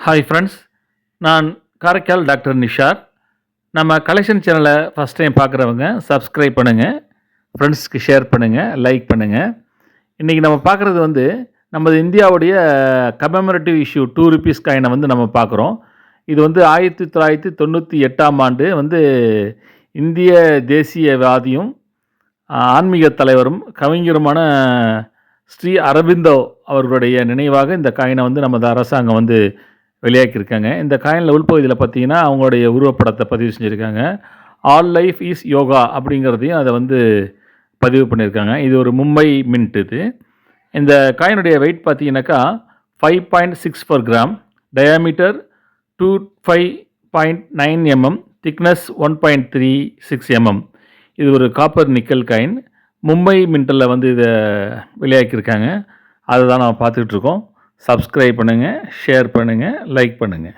Hi friends, நான் Karaikal doctor Nishar. நம்ம collection சேனலை ஃபஸ்ட் டைம் பார்க்குறவங்க சப்ஸ்கிரைப் பண்ணுங்கள், ஃப்ரெண்ட்ஸ்க்கு ஷேர் பண்ணுங்கள், லைக் பண்ணுங்கள். இன்றைக்கி நம்ம பார்க்குறது வந்து நமது இந்தியாவுடைய கமெமரேட்டிவ் இஷ்யூ ₹2 காயினை வந்து நம்ம பார்க்குறோம். இது வந்து 1998ஆம் ஆண்டு வந்து இந்திய தேசியவாதியும் ஆன்மீக தலைவரும் கவிஞருமான ஸ்ரீ அரபிந்தோ அவர்களுடைய நினைவாக இந்த காயினை வந்து நமது அரசாங்கம் வந்து வெளியாக்கியிருக்காங்க. இந்த காயினில் உள்பகுதியில் பார்த்தீங்கன்னா அவங்களுடைய உருவப்படத்தை பதிவு செஞ்சுருக்காங்க. ஆல் லைஃப் இஸ் யோகா அப்படிங்கிறதையும் அதை வந்து பதிவு பண்ணியிருக்காங்க. இது ஒரு மும்பை மின்ட் இது. இந்த காயினுடைய வெயிட் பார்த்தீங்கன்னாக்கா 5.64 gram, diameter 25.9 mm, thickness 1.36 mm. இது ஒரு காப்பர் நிக்கல் காயின். மும்பை மின்ட்டில் வந்து இதை வெளியாக்கியிருக்காங்க. அதை தான் நம்ம பார்த்துக்கிட்டு இருக்கோம். சப்ஸ்கிரைப் பண்ணுங்கள், ஷேர் பண்ணுங்கள், லைக் பண்ணுங்கள்.